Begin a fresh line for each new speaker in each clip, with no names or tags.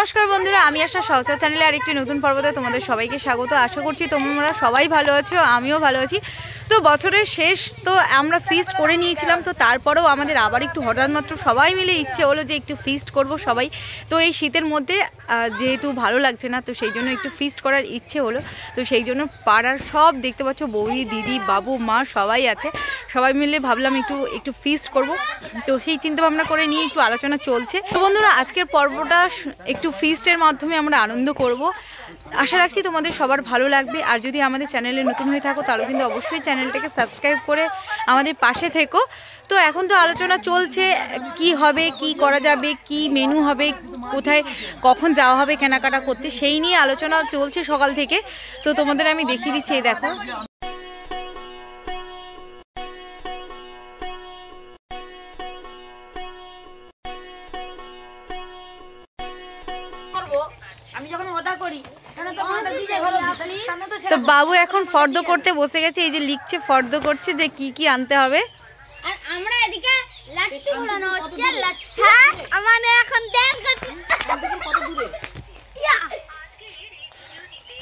নমস্কার বন্ধুরা, আমি আশা সহচর চ্যানেলে আরেকটি নতুন পর্বতে তোমাদের সবাইকে স্বাগত। আশা করছি তোমরা সবাই ভালো আছো, আমিও ভালো আছি। তো বছরের শেষ তো আমরা ফিস্ট করে নিয়েছিলাম, তো তারপরেও আমাদের আবার একটু হঠাৎ মাত্র সবাই মিলে ইচ্ছে হলো যে একটু ফিস্ট করব সবাই। তো এই শীতের মধ্যে যেহেতু ভালো লাগছে না, তো সেই জন্য একটু ফিস্ট করার ইচ্ছে হলো। তো সেই জন্য পাড়ার সব দেখতে পাচ্ছ, বৌদি, দিদি, বাবু, মা সবাই আছে। সবাই মিলে ভাবলাম একটু ফিস্ট করব। তো সেই চিন্তা ভাবনা করে নিয়ে একটু আলোচনা চলছে। তো বন্ধুরা, আজকের পর্বটা একটু ফিস্টের মাধ্যমে আমরা আনন্দ করব। আশা রাখছি তোমাদের সবার ভালো লাগবে। আর যদি আমাদের চ্যানেলে নতুন হয়ে থাকো তাহলে কিন্তু অবশ্যই চ্যানেলটাকে সাবস্ক্রাইব করে আমাদের পাশে থেকো। তো এখন তো আলোচনা চলছে কি হবে, কি করা যাবে, কি মেনু হবে, কোথায় কখন যাওয়া হবে কেনাকাটা করতে, সেই নিয়ে আলোচনা চলছে সকাল থেকে। তো তোমাদের আমি দেখিয়ে দিচ্ছি, এই দেখো। তো বাবু এখন ফর্দ করতে বসে গেছে, এই যে লিখছে, ফর্দ করছে যে কি কি আনতে হবে।
আর আমরা এদিকে লাঠি উড়ানো হচ্ছে। হ্যাঁ, আমাদের এখন দেখ কত দূরে।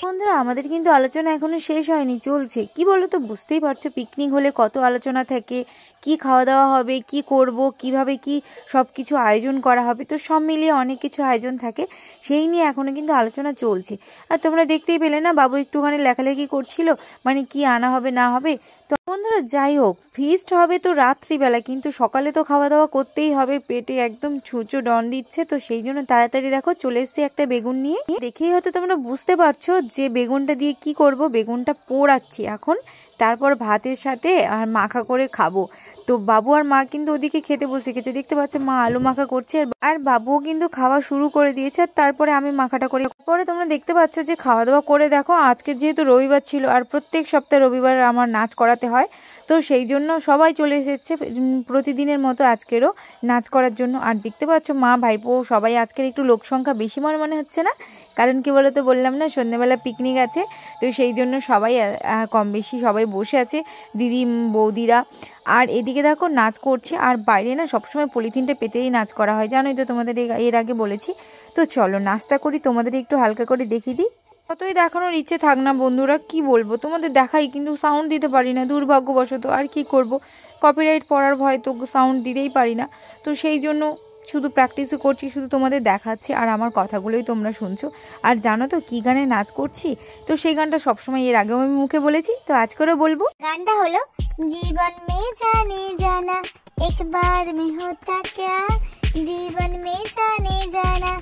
বন্ধুরা, আমাদের কিন্তু আলোচনা এখনো শেষ হয়নি, চলছে। কি বলো তো, বুঝতেই পারছো পিকনিক হলে কত আলোচনা থাকে, কি খাওয়া দাওয়া হবে, কি করব, কিভাবে কি সব কিছু আয়োজন করা হবে। তো সব মিলিয়ে অনেক কিছু আয়োজন থাকে, সেই নিয়ে এখনো কিন্তু আলোচনা চলছে। আর তোমরা দেখতেই পেলে না, বাবু একটুখানি লেখালেখি করছিল, মানে কি আনা হবে না হবে। তো বন্ধুরা, যাই হোক, ফিস্ট হবে তো রাত্রিবেলা, কিন্তু সকালে তো খাওয়া দাওয়া করতেই হবে, পেটে একদম ছুঁচো ডন দিচ্ছে। তো সেই জন্য তাড়াতাড়ি দেখো চলে এসছে একটা বেগুন নিয়ে। দেখেই হয়তো তোমরা বুঝতে পারছো যে বেগুনটা দিয়ে কি করব। বেগুনটা পোড়াচ্ছি এখন, তারপর ভাতের সাথে আর মাখা করে খাবো। তো বাবু আর মা কিন্তু ওদিকে খেতে বসে গেছে, দেখতে পাচ্ছ মা আলু মাখা করছে, আর বাবুও কিন্তু খাওয়া শুরু করে দিয়েছে। আর তারপরে আমি মাখাটা করে পরে তোমরা দেখতে পাচ্ছ যে খাওয়া দাওয়া করে দেখো। আজকে যেহেতু রবিবার ছিল, আর প্রত্যেক সপ্তাহে রবিবার আমার নাচ করাতে হয়, তো সেই জন্য সবাই চলে এসেছে প্রতিদিনের মতো আজকেরও নাচ করার জন্য। আর দেখতে পাচ্ছ মা, ভাইপো সবাই, আজকের একটু লোক সংখ্যা বেশি মনে হচ্ছে না, কারণ কি বলতো, বললাম না সন্ধ্যেবেলা পিকনিক আছে। তো সেই জন্য সবাই কম বেশি সবাই বসে আছে, দিদি, বৌদিরা। আর এদিকে দেখো নাচ করছে। আর বাইরে না সবসময় পলিথিনটা পেতেই নাচ করা হয়, জানোই তো, তোমাদের এর আগে বলেছি। তো চলো নাচটা করি, তোমাদের একটু হালকা করে দেখিয়ে দিই। কতই দেখানোর ইচ্ছে থাক না বন্ধুরা, কি বলবো, তোমাদের দেখাই, কিন্তু সাউন্ড দিতে পারি না দুর্ভাগ্যবশত। আর কি করব, কপিরাইট পড়ার ভয় তো সাউন্ড দিতেই পারি না। তো সেই জন্য শুধু প্র্যাকটিসও করছি, শুধু তোমাদের দেখাচ্ছি, আর আমার কথাগুলোই তোমরা শুনছো। আর জানো তো কি গানে নাচ করছি? তো সেই গানটা সবসময় এর আগেও আমি মুখে বলেছি, তো আজকেও বলবো।
গানটা হলো জীবন মে জানে জানা একবার মে হোতা ক্যা, জীবন মে জানে জানা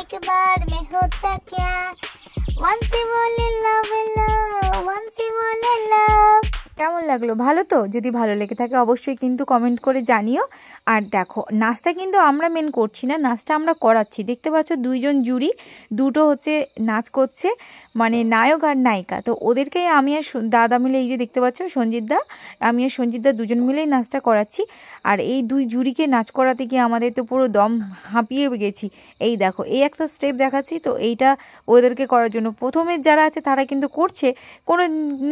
একবার মে হোতা ক্যা, once you fall in love, once you fall in love।
কেমন লাগলো? ভালো তো? যদি ভালো লেগে থাকে অবশ্যই কিন্তু কমেন্ট করে জানিও। আর দেখো নাচটা কিন্তু আমরা মেন করছি না, নাচটা আমরা করাচ্ছি। দেখতে পাচ্ছ দুইজন জুরি, দুটো হচ্ছে নাচ করছে, মানে নায়ক আর নায়িকা। তো ওদেরকে আমি আর দাদা মিলে, এই যে দেখতে পাচ্ছ সঞ্জিত দা, আমি আর সঞ্জিত দা দুজন মিলেই নাচটা করাচ্ছি। আর এই দুই জুরিকে নাচ করাতে গিয়ে আমাদের তো পুরো দম হাঁপিয়ে গেছি। এই দেখো, এই একটা স্টেপ দেখাচ্ছি, তো এইটা ওদেরকে করার জন্য প্রথমে যারা আছে তারা কিন্তু করছে কোনো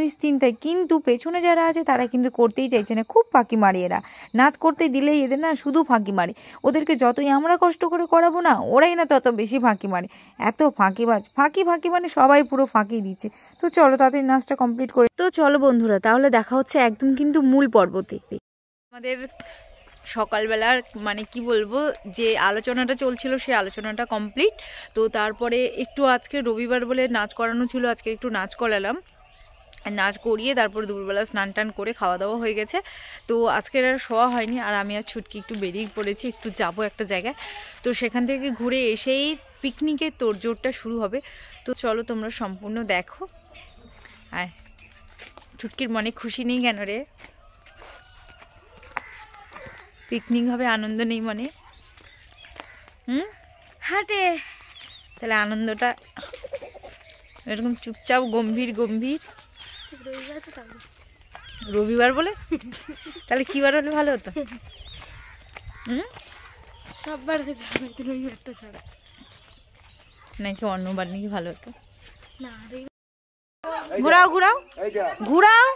নিশ্চিন্তায়, কিন্তু পেছনে যারা আছে তারা কিন্তু করতেই চাইছে না, খুব ফাঁকি মারে এরা। নাচ করতে দিলেই এদের না শুধু ফাঁকি মারে। ওদেরকে যতই আমরা কষ্ট করে করাবো না, ওরাই না তত বেশি ফাঁকি মারে। এত ফাঁকিবাজ, ফাঁকি মানে সবাই পুরো ফাঁকি দিচ্ছে। তো চলো তাদের নাচটা কমপ্লিট করে। তো চলো বন্ধুরা, তাহলে দেখা হচ্ছে একদম কিন্তু মূল পর্বতে। আমাদের সকালবেলার মানে কি বলবো, যে আলোচনাটা চলছিল সেই আলোচনাটা কমপ্লিট। তো তারপরে একটু আজকে রবিবার বলে নাচ করানো ছিল, আজকে একটু নাচ করালাম। নাচ করিয়ে তারপর দুপুরবেলা স্নান টান করে খাওয়া দাওয়া হয়ে গেছে। তো আজকের আর শোয়া হয়নি, আর আমি আর ছুটকি একটু বেরিয়ে পড়েছি, একটু যাবো একটা জায়গায়। তো সেখান থেকে ঘুরে এসেই পিকনিকের তোড়জোড়টা শুরু হবে। তো চলো তোমরা সম্পূর্ণ দেখো। আর ছুটকির মনে খুশি নেই কেন রে? পিকনিক হবে, আনন্দ নেই মনে? হাঁটে তাহলে আনন্দটা এরকম চুপচাপ গম্ভীর। রবিবার বলে তাহলে কি বার হলে ভালো হতো?
সববার রবিবারটা ছাড়া
নাকি অন্যবার নাকি ভালো হতো?
না,
ঘুরাও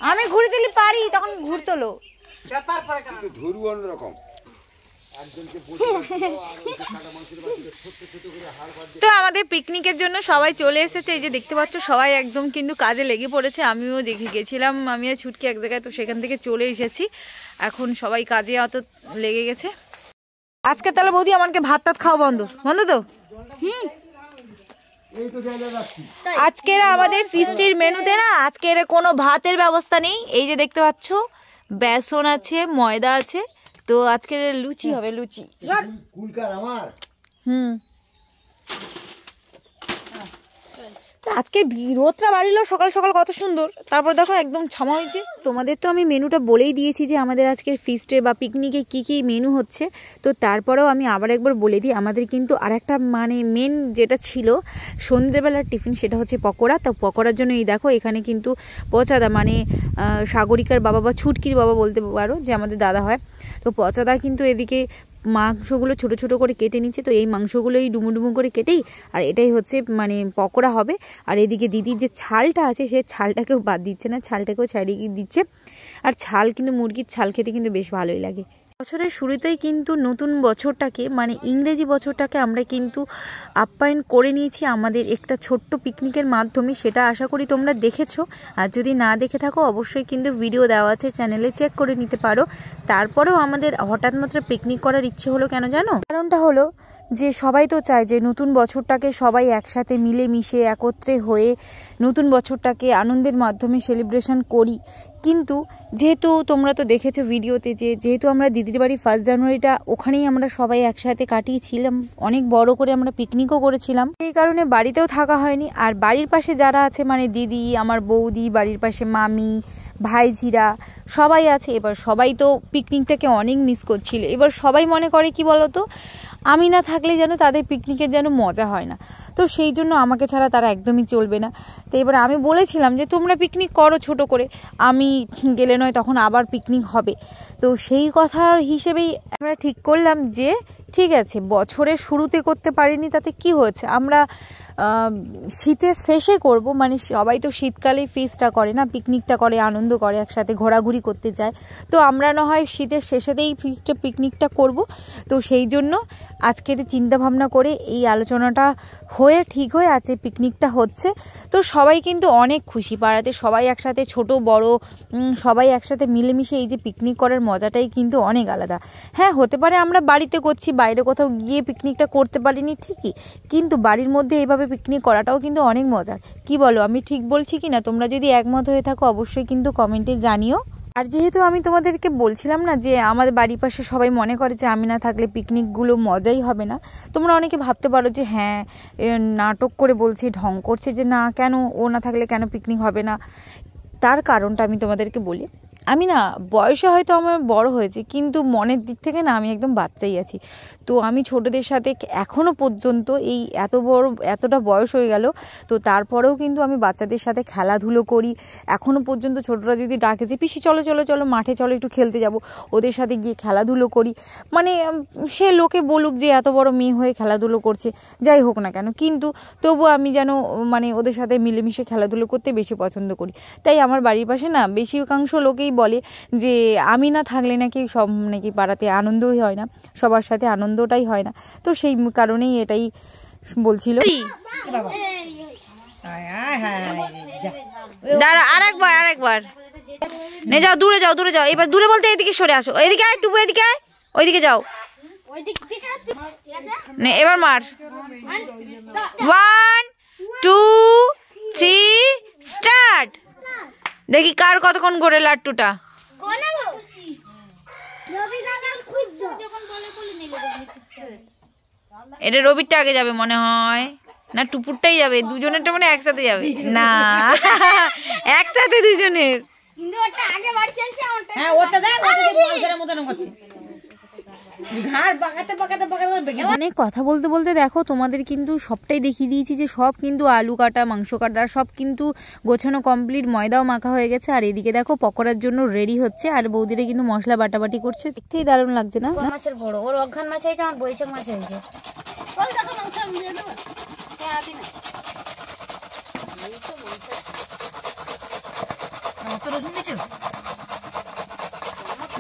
আমি ঘুরে দিলে পারি, তখন ঘুরতলো। তো আমাদের পিকনিকের জন্য সবাই চলে এসেছে, এই যে দেখতে পাচ্ছ সবাই একদম কিন্তু কাজে লেগে পড়েছে। আমিও দেখে গেছিলাম, আমিও ছুটকি এক জায়গায়, তো সেখান থেকে চলে এসেছি। এখন সবাই কাজে অত লেগে গেছে। আজকে তাহলে বৌদি আমাকে ভাত টাত খাওয়া বন্ধ বন্ধ তো। আজকের আমাদের ফিস্টির মেনুতে না আজকের কোনো ভাতের ব্যবস্থা নেই। এই যে দেখতে পাচ্ছ বেসন আছে, ময়দা আছে, তো আজকের লুচি হবে, লুচি। আজকে রোদটা বাড়িলো সকাল সকাল কত সুন্দর, তারপর দেখো একদম ছামা হয়েছে। তোমাদের তো আমি মেনুটা বলেই দিয়েছি যে আমাদের আজকের ফিস্টে বা পিকনিকে কি কি মেনু হচ্ছে, তো তারপরেও আমি আবার একবার বলে দিই। আমাদের কিন্তু আর একটা মানে মেন যেটা ছিল সন্ধ্যেবেলার টিফিন, সেটা হচ্ছে পকোড়া। তো পকোড়ার জন্য এই দেখো এখানে কিন্তু পচাদা মানে সাগরিকার বাবা বা ছুটকির বাবা বলতে পারো, যে আমাদের দাদা হয়, তো পচাদা কিন্তু এদিকে মাংসগুলো ছোট ছোট করে কেটে নিচ্ছে। তো এই মাংসগুলোই ডুমু ডুমু করে কেটেই আর এটাই হচ্ছে মানে পকোড়া হবে। আর এদিকে দিদির যে ছালটা আছে সে ছালটাকেও বাদ দিচ্ছে না, ছালটাকেও ছাড়িয়ে দিচ্ছে। আর ছাল কিন্তু মুরগির ছাল খেতে কিন্তু বেশ ভালোই লাগে। বছরের শুরুতেই কিন্তু নতুন বছরটাকে মানে ইংরেজি বছরটাকে আমরা কিন্তু আপ্যায়ন করে নিয়েছি আমাদের একটা ছোট্ট পিকনিকের মাধ্যমে। সেটা আশা করি তোমরা দেখেছো, আর যদি না দেখে থাকো অবশ্যই কিন্তু ভিডিও দেওয়া আছে চ্যানেলে, চেক করে নিতে পারো। তারপরেও আমাদের হঠাৎ মাত্র পিকনিক করার ইচ্ছে হলো কেন জানো? কারণটা হলো যে সবাই তো চায় যে নতুন বছরটাকে সবাই একসাথে মিলেমিশে একত্রে হয়ে নতুন বছরটাকে আনন্দের মাধ্যমে সেলিব্রেশন করি। কিন্তু যেহেতু তোমরা তো দেখেছো ভিডিওতে যে যেহেতু আমরা দিদির বাড়ি 1 জানুয়ারিটা ওখানেই আমরা সবাই একসাথে কাটিয়েছিলাম, অনেক বড় করে আমরা পিকনিকও করেছিলাম, এই কারণে বাড়িতেও থাকা হয়নি। আর বাড়ির পাশে যারা আছে মানে দিদি, আমার বৌদি, বাড়ির পাশে মামি, ভাইঝিরা সবাই আছে। এবার সবাই তো পিকনিকটাকে অনেক মিস করছিল। এবার সবাই মনে করে কি বলতো, আমি না থাকলে যেন তাদের পিকনিকের যেন মজা হয় না, তো সেই জন্য আমাকে ছাড়া তারা একদমই চলবে না। তো এবার আমি বলেছিলাম যে তোমরা পিকনিক করো ছোট করে, আমি গেলে নয় তখন আবার পিকনিক হবে। তো সেই কথা হিসেবেই আমরা ঠিক করলাম যে ঠিক আছে, বছরের শুরুতে করতে পারিনি তাতে কি হয়েছে, আমরা শীতের শেষে করব। মানে সবাই তো শীতকালে ফিস্টটা করে না, পিকনিকটা করে, আনন্দ করে, একসাথে ঘোরাঘুরি করতে যায়। তো আমরা না হয় শীতের শেষেতেই ফিস্টে পিকনিকটা করব। তো সেই জন্য আজকের চিন্তা ভাবনা করে এই আলোচনাটা হয়ে ঠিক হয়ে আছে, পিকনিকটা হচ্ছে। তো সবাই কিন্তু অনেক খুশি, পাড়াতে সবাই একসাথে, ছোট বড় সবাই একসাথে মিলেমিশে এই যে পিকনিক করার মজাটাই কিন্তু অনেক আলাদা। হ্যাঁ, হতে পারে আমরা বাড়িতে করছি, বাইরে কোথাও গিয়ে পিকনিকটা করতে পারিনি ঠিকই, কিন্তু বাড়ির মধ্যে এইভাবে পিকনিক করাটাও কিন্তু অনেক মজার। কি বলো, আমি ঠিক বলছি কি না? তোমরা যদি একমত হয়ে থাকো অবশ্যই কিন্তু কমেন্টে জানিও। আর যেহেতু আমি তোমাদেরকে বলছিলাম না যে আমাদের বাড়ির পাশে সবাই মনে করে যে আমি না থাকলে পিকনিকগুলো মজাই হবে না, তোমরা অনেকে ভাবতে পারো যে হ্যাঁ নাটক করে বলছে, ঢং করছে, যে না কেন ও না থাকলে কেন পিকনিক হবে না। তার কারণটা আমি তোমাদেরকে বলি। আমি না বয়সে হয়তো আমার বড় হয়েছে, কিন্তু মনের দিক থেকে না আমি একদম বাচ্চাই আছি। তো আমি ছোটদের সাথে এখনও পর্যন্ত এই এতটা বয়স হয়ে গেল, তো তারপরেও কিন্তু আমি বাচ্চাদের সাথে খেলাধুলো করি। এখনও পর্যন্ত ছোটরা যদি ডাকে যে পিসি চলো চলো চলো মাঠে চলো একটু খেলতে যাব, ওদের সাথে গিয়ে খেলাধুলো করি। মানে সে লোকে বলুক যে এত বড় মেয়ে হয়ে খেলাধুলো করছে, যাই হোক না কেন, কিন্তু তবু আমি যেন মানে ওদের সাথে মিলেমিশে খেলাধুলো করতে বেশি পছন্দ করি। তাই আমার বাড়ির পাশে না বেশিরভাগ লোকেই বলে যে আমি না থাকলে নাকি সব নাকি পাড়াতে আনন্দই হয় না, সবার সাথে আনন্দটাই হয় না। তো সেই কারণেই এটাই বলছিল। দাঁড়া, আরেকবার নে, যাও দূরে যাও, দূরে যাও। এবার দূরে বলতে এদিকে সরে আসো, এদিকে আয়, টুপু এদিকে আয়, ওইদিকে যাও। নে এবার মার। 1 2 3 স্টার্ট। দেখি কার কতক্ষণ করে লাট্টুটা। এটা রবিরটা আগে যাবে মনে হয়, না টুপুরটাই যাবে? দুজনেরটা মানে একসাথে যাবে না, একসাথে দুজনের। অনেক কথা বলতে বলতে দেখো তোমাদের কিন্তু সবটাই দেখিয়ে দিয়েছি যে সব কিন্তু আলু কাটা, মাংস কাটা সব কিন্তু গোছানো কমপ্লিট, ময়দাও মাখা হয়ে গেছে। আর এদিকে দেখো পকোড়ার জন্য রেডি হচ্ছে, আর বৌদিরা কিন্তু মশলা বাটাবাটি করছে। দেখতেই দারুণ লাগছে না?
মাছের বড় ওর অঘ্রান মাছ হয়েছে, আমার বৈশাখ মাছ হয়েছে।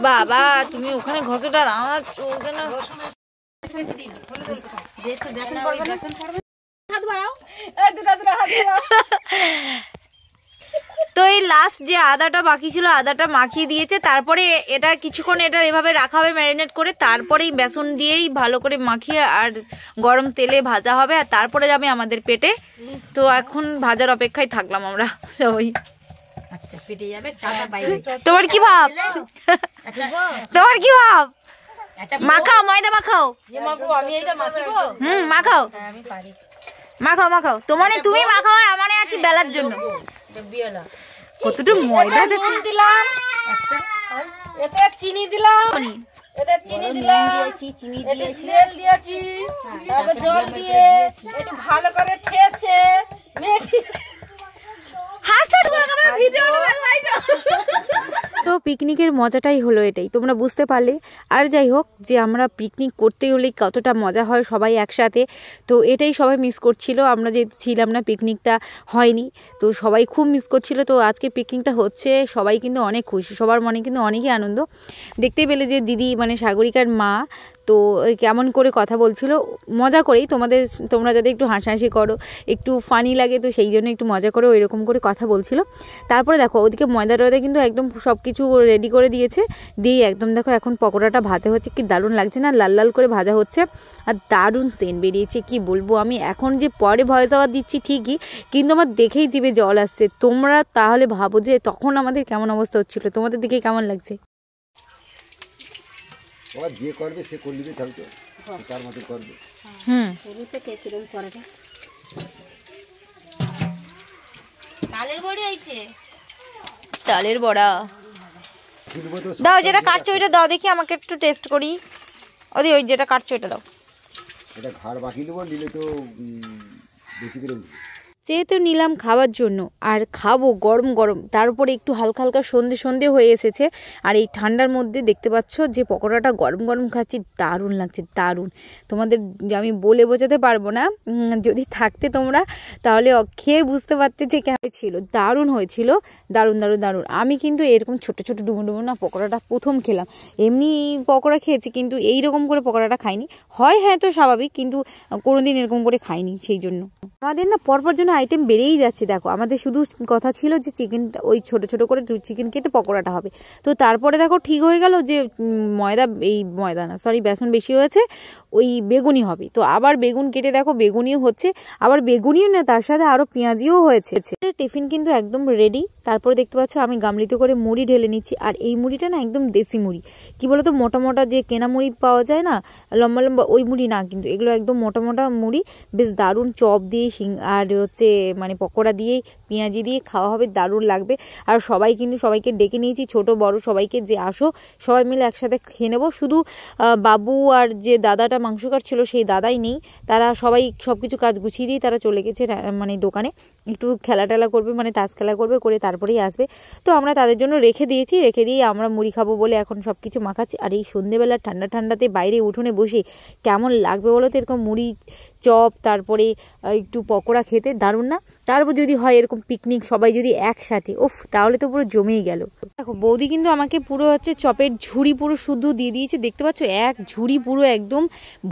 বাবা তুমি ওখানে ঘষোটা আমার চলছে না। তো এই লাস্ট যে আদাটা বাকি ছিল আদাটা মাখিয়ে দিয়েছে, তারপরে এটা কিছুক্ষণ এটা এভাবে রাখা হবে ম্যারিনেট করে, তারপরেই বেসন দিয়েই ভালো করে মাখিয়ে আর গরম তেলে ভাজা হবে, আর তারপরে যাবে আমাদের পেটে। তো এখন ভাজার অপেক্ষায় থাকলাম আমরা সবাই।
আচ্ছা পেটে যাবে, টাকা বাইরে।
তোমার কি ভাব? তোমার কি ভাব? মাখাও, ময়দা মাখাও।
আমি এইটা মাখিবো।
মাখাও,
আমি পারি।
মাখাও মাখাও। তোমারে তুমি মাখাও আর আমারে আছি বেলার জন্য।
বিয়েলা
কতটা ময়দা
দিলাম। আচ্ছা এটা চিনি দিলাম, এটা চিনি দিলাম, চিনি দিয়েছি, তেল দিয়েছি, তারপর জল দিয়ে একটু ভালো করে ঠেসে মেখে।
তো পিকনিকের মজাটাই হলো এটাই, তোমরা বুঝতে পারলে। আর যাই হোক, যে আমরা পিকনিক করতে গেলে কতটা মজা হয় সবাই একসাথে, তো এটাই সবাই মিস করছিল। আমরা যেহেতু ছিলাম না, পিকনিকটা হয়নি, তো সবাই খুব মিস করছিল। তো আজকে পিকনিকটা হচ্ছে, সবাই কিন্তু অনেক খুশি, সবার মনে কিন্তু অনেকই আনন্দ। দেখতে পেলে যে দিদি মানে সাগরিকার মা তো কেমন করে কথা বলছিল মজা করেই, তোমরা যাতে একটু হাসাহাসি করো, একটু ফানি লাগে, তো সেই জন্য একটু মজা করে ওইরকম করে কথা বলছিল। তারপরে দেখো ওদিকে ময়দা টয়দা কিন্তু একদম সব কিছু রেডি করে দিয়েছে, দিয়ে একদম দেখো এখন পকোড়াটা ভাজা হচ্ছে, কি দারুণ লাগছে না, লাল লাল করে ভাজা হচ্ছে আর দারুণ সেন্ট বেরিয়েছে। কি বলবো আমি, এখন যে পরে ভয়েস ওভার দিচ্ছি ঠিকই, কিন্তু আমার দেখেই জিভে জল আসছে। তোমরা তাহলে ভাবো যে তখন আমাদের কেমন অবস্থা হচ্ছিল, তোমাদের দিকে কেমন লাগছে?
ওরা যে করবে সে করলিবে, তাহলে তো তার মতো করবে।
তালের বড়ি আইছে,
তালের বড়া দাও, যেটা কাটছো ওইটা দাও দেখি, আমাকে একটু টেস্ট করি। ওই যেটা কাটছো ওইটা দাও।
এটা ঘাড় বাকি নেবো, নিলে তো বেশি করে উঠবে।
যেহেতু নিলাম খাওয়ার জন্য আর খাবো গরম গরম, তার উপরে একটু হালকা হালকা সন্ধে হয়ে এসেছে, আর এই ঠান্ডার মধ্যে দেখতে পাচ্ছ যে পকোড়াটা গরম গরম খাচ্ছি, দারুণ লাগছে দারুণ। তোমাদের আমি বলে বোঝাতে পারবো না, যদি থাকতে তোমরা তাহলে খেয়ে বুঝতে পারতে যে কেমন ছিল, দারুণ হয়েছিল, দারুণ দারুণ দারুণ। আমি কিন্তু এরকম ছোট ছোট ডুবো না পকোড়াটা প্রথম খেলাম, এমনি পকোড়া খেয়েছি কিন্তু এইরকম করে পকোড়াটা খাইনি। হয় হ্যাঁ তো স্বাভাবিক, কিন্তু কোনোদিন এরকম করে খাইনি। সেই জন্য আমাদের না পরপর জন্য আইটেম বেড়েই যাচ্ছে। দেখো আমাদের শুধু কথা ছিল যে চিকেনটা ওই ছোট ছোট করে চিকেন কেটে পকোড়াটা হবে, তো তারপরে দেখো ঠিক হয়ে গেল যে বেসন বেশি হয়েছে, ওই বেগুনি হবে। তো আবার বেগুন কেটে দেখো বেগুনিও হচ্ছে, আবার বেগুনিও না তার সাথে আরো পেঁয়াজিও হয়েছে। টিফিন কিন্তু একদম রেডি। তারপরে দেখতে পাচ্ছ আমি গামলিতে করে মুড়ি ঢেলে নিচ্ছি, আর এই মুড়িটা না একদম দেশি মুড়ি, কি বলতো মোটা মোটা যে কেনা মুড়ি পাওয়া যায় না লম্বা লম্বা, ওই মুড়ি না, কিন্তু এগুলো একদম মোটা মোটা মুড়ি, বেশ দারুণ চপ দিয়ে আর হচ্ছে মানে পকোড়া দিয়ে পেঁয়াজি দিয়ে খাওয়া হবে, দারুণ লাগবে। আর সবাইকে ডেকে নিয়েছি, ছোট বড় সবাইকে, যে আসো সবাই মিলে একসাথে খেয়ে নেবো। শুধু বাবু আর যে দাদাটা মাংস কাটছিল সেই দাদাই নেই, তারা সবাই সবকিছু কাজ গুছিয়ে দিয়ে তারা চলে গেছে মানে দোকানে, একটু খেলা টেলা করবে, মানে তাস খেলা করবে, করে তারপরেই আসবে। তো আমরা তাদের জন্য রেখে দিয়ে আমরা মুড়ি খাবো বলে এখন সব কিছু মাখাচ্ছি। আর এই সন্ধ্যেবেলা ঠান্ডাতে বাইরে উঠোনে বসে কেমন লাগবে বলো তো, এরকম মুড়ি চপ তারপরে একটু পকোড়া খেতে দারুণ না? তারপর যদি হয় এরকম পিকনিক সবাই যদি একসাথে, তাহলে তো পুরো জমেই গেল। দেখো বৌদি কিন্তু আমাকে পুরো হচ্ছে চপের ঝুড়ি পুরো শুদ্ধ দিয়ে দিয়েছে, দেখতে পাচ্ছ এক ঝুড়ি পুরো একদম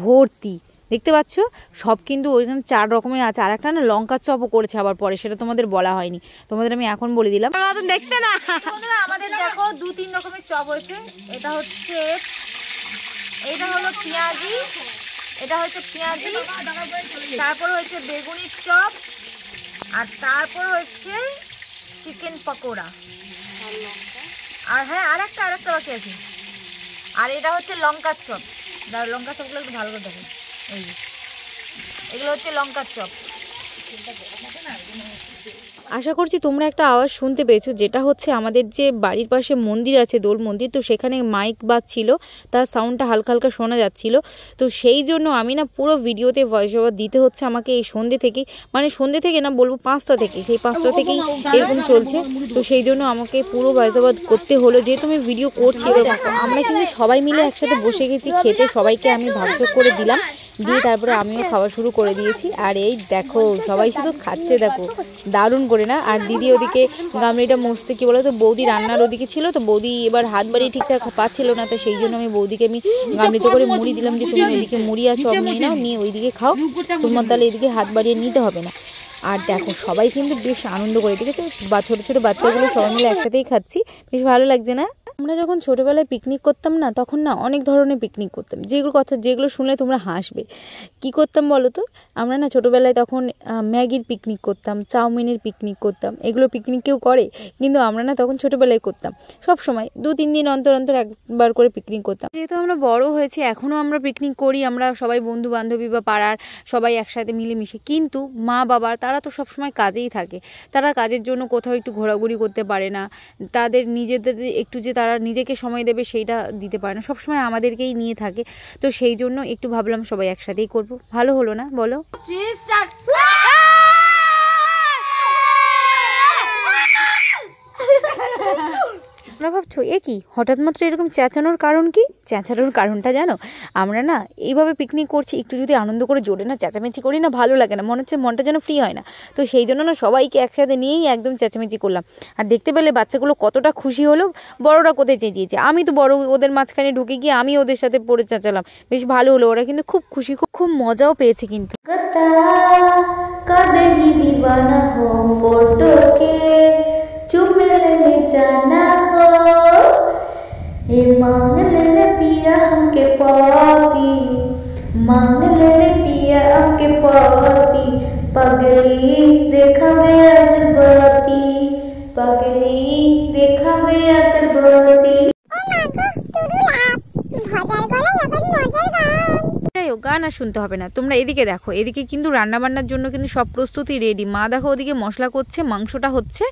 ভর্তি, দেখতে পাচ্ছ সব কিন্তু ওইখানে 4 রকমের আছে। আর একটা না লঙ্কার চপও করেছে আবার পরে, সেটা তোমাদের বলা হয়নি, তোমাদের আমি এখন বলে দিলাম। দেখতে না আমাদের দেখো 2-3 রকমের চপ হয়েছে। এটা হলো পেঁয়াজি, তারপর হচ্ছে বেগুনির চপ, আর তারপর হচ্ছে চিকেন পকোড়া, আর হ্যাঁ আরেকটা বাকি আছে। আর এটা হচ্ছে লঙ্কার চপ, লঙ্কার চপগুলো একটু ভালো করে দেখো, এগুলো হচ্ছে লঙ্কার চপ। আশা করছি তোমরা একটা আওয়াজ শুনতে পেয়েছো, যেটা হচ্ছে আমাদের যে বাড়ির পাশে মন্দির আছে, দোল মন্দির, তো সেখানে মাইক বাজছিল, তার সাউন্ডটা হালকা হালকা শোনা যাচ্ছিল। তো সেই জন্য আমি না পুরো ভিডিওতে ভয়েস ওভার দিতে হচ্ছে আমাকে এই সন্ধ্যে থেকে না বলবো 5টা থেকে, সেই 5টা থেকেই এরকম চলছে। তো সেই জন্য আমাকে পুরো ভয়েস ওভার করতে হলো, যেহেতু আমি ভিডিও করছি। আমরা কিন্তু সবাই মিলে একসাথে বসে গেছি খেতে, সবাইকে আমি ভাগযোগ করে দিলাম দিয়ে তারপরে আমিও খাওয়া শুরু করে দিয়েছি। আর এই দেখো সবাই শুধু খাচ্ছে, দেখো দারুণ করে না। আর দিদি ওদিকে গামলিটা মুছতে, কি বলো তো, বৌদি রান্নার ওদিকে ছিল, তো বৌদি এবার হাত বাড়িয়ে ঠিকঠাক পাচ্ছিল না, তো সেই জন্য আমি বৌদিকে গামলিতে করে মুড়ি দিলাম যে তুমি ওইদিকে মুড়ি আর চপ নিয়ে নাও, নিয়ে ওইদিকে খাও, তোমার তাহলে এদিকে হাত বাড়িয়ে নিতে হবে না। আর দেখো সবাই কিন্তু বেশ আনন্দ করে, ঠিক আছে, বা ছোটো ছোটো বাচ্চাগুলো সবাই মিলে একসাথেই খাচ্ছি, বেশ ভালো লাগছে না। আমরা যখন ছোটোবেলায় পিকনিক করতাম না, তখন না অনেক ধরনের পিকনিক করতাম, যেগুলো শুনলে তোমরা হাসবে। কি করতাম বলো তো, আমরা না ছোটোবেলায় তখন ম্যাগির পিকনিক করতাম, চাউমিনের পিকনিক করতাম। এগুলো পিকনিক কেউ করে, কিন্তু আমরা না তখন ছোটোবেলায় করতাম, সব সময় 2-3 দিন অন্তর অন্তর একবার করে পিকনিক করতাম। যেহেতু আমরা বড় হয়েছি, এখনও আমরা পিকনিক করি, আমরা সবাই বন্ধু বান্ধবী বা পাড়ার সবাই একসাথে মিলেমিশে। কিন্তু মা বাবা তারা তো সবসময় কাজেই থাকে, তারা কাজের জন্য কোথাও একটু ঘোরাঘুরি করতে পারে না, তাদের নিজেদের একটু যে তারা নিজেকে সময় দেবে সেইটা দিতে পারে না, সবসময় আমাদেরকেই নিয়ে থাকে। তো সেই জন্য একটু ভাবলাম সবাই একসাথেই করব, ভালো হলো না বলো? তোমরা ভাবছো এ কি হঠাৎ মাত্র এরকম চেঁচানোর কারণ কি? চেঁচানোর কারণটা জানো, আমরা না এইভাবে পিকনিক করছি, একটু যদি আনন্দ করে জোরে না চেঁচামেচি করি না, ভালো লাগে না, মনে হচ্ছে মনটা যেন ফ্রি হয় না। তো সেই জন্য না সবাইকে একসাথে নিয়েই একদম চেঁচামেচি করলাম। আর দেখতে পেলে বাচ্চাগুলো কতটা খুশি হলো, বড়রা কোথায় চেঁচিয়েছে, আমি তো বড় ওদের মাঝখানে ঢুকে গিয়ে আমি ওদের সাথে পড়ে চেঁচালাম, বেশ ভালো হলো, ওরা কিন্তু খুব খুশি, খুব মজাও পেয়েছে। কিন্তু चुम लेने जाना हो, ये मांग लेने पिया हमके पाती, मांग लेने पिया हमके पाती, पगली देखा वे अगरबत्ती, पगली देखा वे अगरबत्ती। গান আর শুনতে হবে না, তোমরা এদিকে দেখো, এদিকে কিন্তু রান্নাবান্নার জন্য কিন্তু সব প্রস্তুতি রেডি। মা দেখো ওদিকে মশলা করছে, মাংসটা হচ্ছে,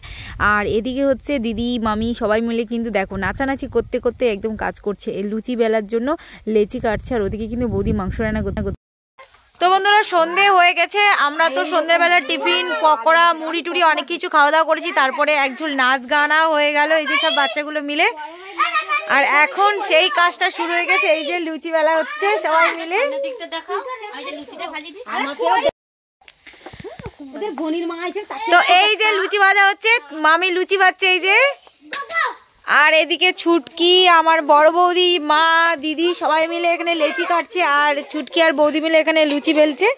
আর এদিকে হচ্ছে দিদি মামি সবাই মিলে কিন্তু দেখো নাচানাচি করতে করতে একদম কাজ করছে। এই লুচি বেলার জন্য লেচি কাটছে, আর ওদিকে কিন্তু বৌদি মাংস রান্না করতে। তো বন্ধুরা সন্ধে হয়ে গেছে, আমরা তো সন্ধ্যেবেলা টিফিন পকোড়া মুড়ি টুড়ি অনেক কিছু খাওয়া দাওয়া করেছি, তারপরে একঝুল নাচ গানা হয়ে গেল এই যে সব বাচ্চাগুলো মিলে। আর এখন সেই কাজটা শুরু হয়ে গেছে, এই যে লুচি বেলা হচ্ছে সবাই মিলে। তো এই যে লুচি ভাজা হচ্ছে, মামি লুচি ভাজছে এই যে, আর এদিকে ছুটকি আমার বড় বৌদি মা দিদি সবাই মিলে এখানে লেচি কাটছে, আর ছুটকি আর বৌদি মিলে এখানে লুচি বেলছে।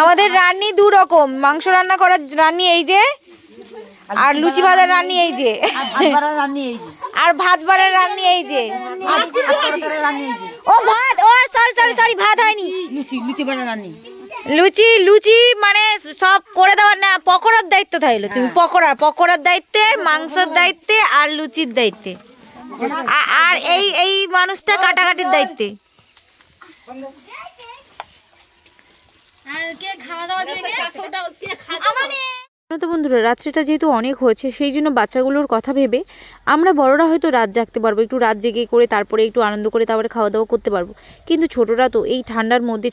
আমাদের রান্নি 2 রকম, মাংস রান্না করার রান্নি এই যে, আর লুচি ভাজার রান্নি এই যে, আর ভাত বাড়ার রান্নি এই যে। ও ভাত, ও সরি ভাত হয়নি, লুচি মানে সব করে দেওয়ার না, পকোড়ার দায়িত্ব থাকলো, তুমি পকোড়ার দায়িত্বে, মাংসের দায়িত্বে, আর লুচির দায়িত্বে, আর এই মানুষটা কাটাকাটির দায়িত্বে। তো বন্ধুরা রাত্রিটা যেহেতু অনেক হয়েছে, সেই জন্য বাচ্চাগুলোর কথা ভেবে আমরা বড়রা হয়তো রাত জাগতে পারবো, একটু রাত জেগে করে তারপরে একটু আনন্দ করে তারপরে খাওয়া দাওয়া করতে পারবো, কিন্তু ছোটরা তো এই ঠান্ডার মধ্যে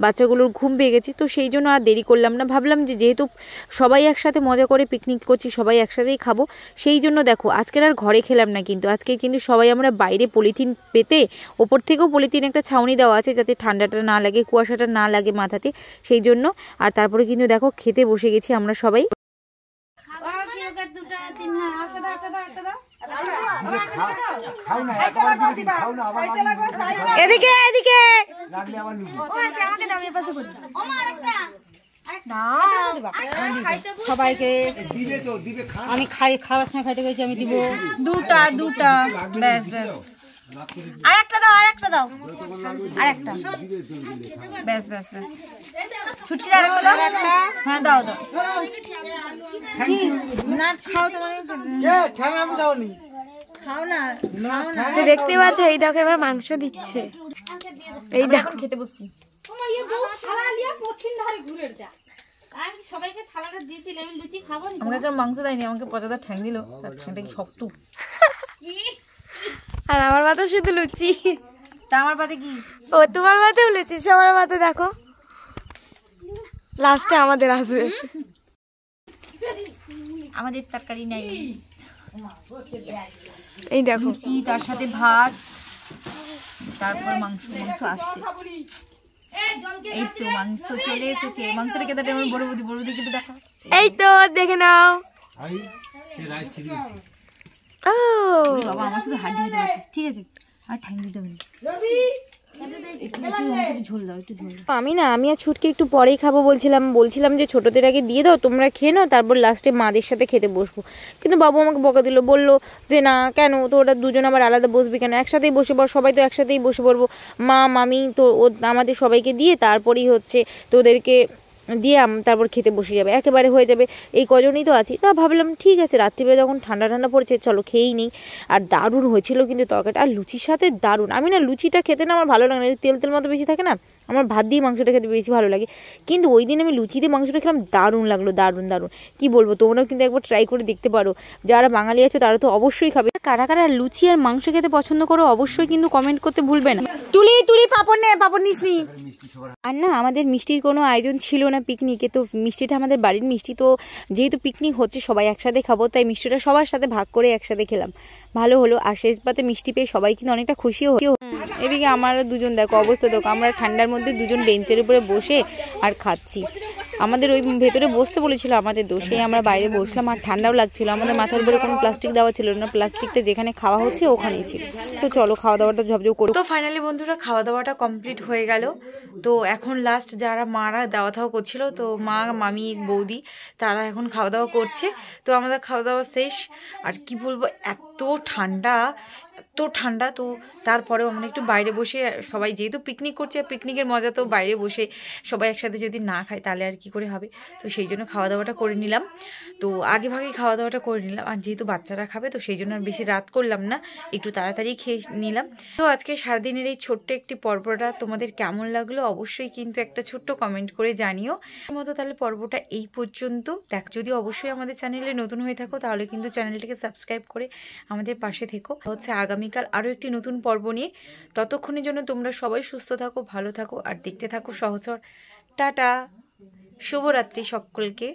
বাচ্চাগুলোর ঘুম পেয়ে গেছে। তো সেই জন্য আর দেরি করলাম না, ভাবলাম যে যেহেতু সবাই একসাথে মজা করে পিকনিক করছি, সবাই একসাথেই খাবো, সেই জন্য দেখো আজকের আর ঘরে খেলাম না, কিন্তু আজকে কিন্তু সবাই আমরা বাইরে পলিথিন পেতে, ওপর থেকেও পলিথিন একটা ছাউনি দেওয়া আছে যাতে ঠান্ডাটা না লাগে, কুয়াশাটা না লাগে মাথাতে, সেই জন্য। আর তারপরে কিন্তু দেখো খেতে বসে গেছি আমরা সবাই। এদিকে এদিকে সবাইকে আমি খাওয়ার সময় খাইতে গেছি, আমি দিব দুটা ব্যাস আরেকটা দাও আরেকটা ব্যাস ছুটি হ্যাঁ দাও না খাও তোমার
দেখতে পাচ্ছ, এই দেখো এবার মাংস দিচ্ছে, এই দেখো
খেতে বসছি। আমাকে মাংস দেয়নি, আমাকে পচাদার ঠ্যাং দিল, ঠ্যাংটা কি শক্ত,
আর আমার মাথা শুধু লুচি।
তা আমার পাতে কি?
ও তোমার মাথাও লুচি, সবার মাথা দেখো। লাস্টে আমাদের আসবে।
আমাদের তরকারি নাই,
এই দেখো
লুচি তার সাথে ভাত, তারপর মাংস আসছে। এই তো মাংস চলে এসেছে। মাংসটা কেটে আমার বড় বৌদি কিন্তু দেখা।
এই তো দেখে নাও। ও
বাবা আমার শুধু হাড্ডি হতে পারছে, ঠিক আছে আর ঠান্ডা দিতে হবে। আমি আর ছুটকে একটু পরেই খাবো বলছিলাম যে ছোটদের আগে দিয়ে দাও, তোমরা খেয়ে নাও, তারপর লাস্টে মাদের সাথে খেতে বসবো। কিন্তু বাবু আমাকে বকা দিল, বললো যে না কেন তো ওরা দুজন আবার আলাদা বসবি কেন, একসাথেই বসে পড়, সবাই তো একসাথেই বসে পড়বো, মা মামি তো আমাদের সবাইকে দিয়ে তারপরেই হচ্ছে তোদেরকে দিয়ে তারপর খেতে বসে যাবে, একেবারে হয়ে যাবে, এই কজনই তো আছি। তা ভাবলাম ঠিক আছে, রাত্রিবেলা যখন ঠান্ডা পড়েছে চলো খেয়েই নেই। আর দারুণ হয়েছিল কিন্তু তরকারিটা, আর লুচির সাথে দারুণ। আমি না লুচিটা খেতে না আমার ভালো লাগে না, তেল মতো বেশি থাকে না, আমার ভাত দিয়ে মাংসটা খেতে বেশি ভালো লাগে। কিন্তু ওই দিন আমি লুচি দিয়ে মাংসটা খেলাম, দারুণ লাগলো, দারুণ কি বলবো। তোমরাও কিন্তু একবার ট্রাই করে দেখতে পারো, যারা বাঙালি আছে তারা তো অবশ্যই খাবে। কারা কারা লুচি আর মাংস খেতে পছন্দ করো অবশ্যই কিন্তু কমেন্ট করতে ভুলবে না। তুলি পাপড় নে, পাপড় নিসনি। আর না আমাদের মিষ্টির কোনো আয়োজন ছিল না পিকনিকে, তো মিষ্টিটা আমাদের বাড়ির মিষ্টি, তো যেহেতু পিকনিক হচ্ছে সবাই একসাথে খাবো, তাই মিষ্টিটা সবার সাথে ভাগ করে একসাথে খেলাম, ভালো হলো। আর শেষ পাতে মিষ্টি পেয়ে সবাই কিন্তু অনেকটা খুশিও হলো। এদিকে আমার দুজন দেখো অবস্থা দেখো, আমরা ঠান্ডার মধ্যে দুজন বেঞ্চের উপরে বসে আর খাচ্ছি। আমাদের ওই ভেতরে বসতে বলেছিল আমাদের দোষে, আমরা বাইরে বসলাম, আর ঠান্ডাও লাগছিল। আমাদের মাথার উপরে কোনো প্লাস্টিক দেওয়া ছিল না, প্লাস্টিকটা যেখানে খাওয়া হচ্ছে ওখানেই ছিল। তো চলো খাওয়া দাওয়াটা ঝপঝপ করো। তো ফাইনালি বন্ধুরা খাওয়া দাওয়াটা কমপ্লিট হয়ে গেল। তো এখন লাস্ট যারা মারা দাওয়া দাওয়া করছিল, তো মা মামি বৌদি তারা এখন খাওয়া দাওয়া করছে। তো আমাদের খাওয়া দাওয়া শেষ। আর কি বলবো, এত ঠান্ডা তো তারপরেও আমরা একটু বাইরে বসে সবাই, যেহেতু পিকনিক করছে, পিকনিকের মজা তো বাইরে বসে সবাই একসাথে যদি না খায় তাহলে আর কি করে হবে। তো সেই জন্য খাওয়া দাওয়াটা করে নিলাম। তো আগে ভাগেই খাওয়া দাওয়াটা করে নিলাম, আর যেহেতু বাচ্চারা খাবে তো সেই জন্য আর বেশি রাত করলাম না, একটু তাড়াতাড়ি খেয়ে নিলাম। তো আজকে সারাদিনের এই ছোট্ট একটি পর্বটা তোমাদের কেমন লাগলো অবশ্যই কিন্তু একটা ছোট্ট কমেন্ট করে জানিও। মতো তাহলে পর্বটা এই পর্যন্ত যদি অবশ্যই আমাদের চ্যানেলে নতুন হয়ে থাকো তাহলে কিন্তু চ্যানেলটিকে সাবস্ক্রাইব করে আমাদের পাশে থেকো। হচ্ছে আগামীকাল আরও একটি নতুন পর্ব নিয়ে। ততক্ষণের জন্য তোমরা সবাই সুস্থ থাকো, ভালো থাকো, আর দেখতে থাকো সহচর। টাটা, শুভরাত্রি সকলকে।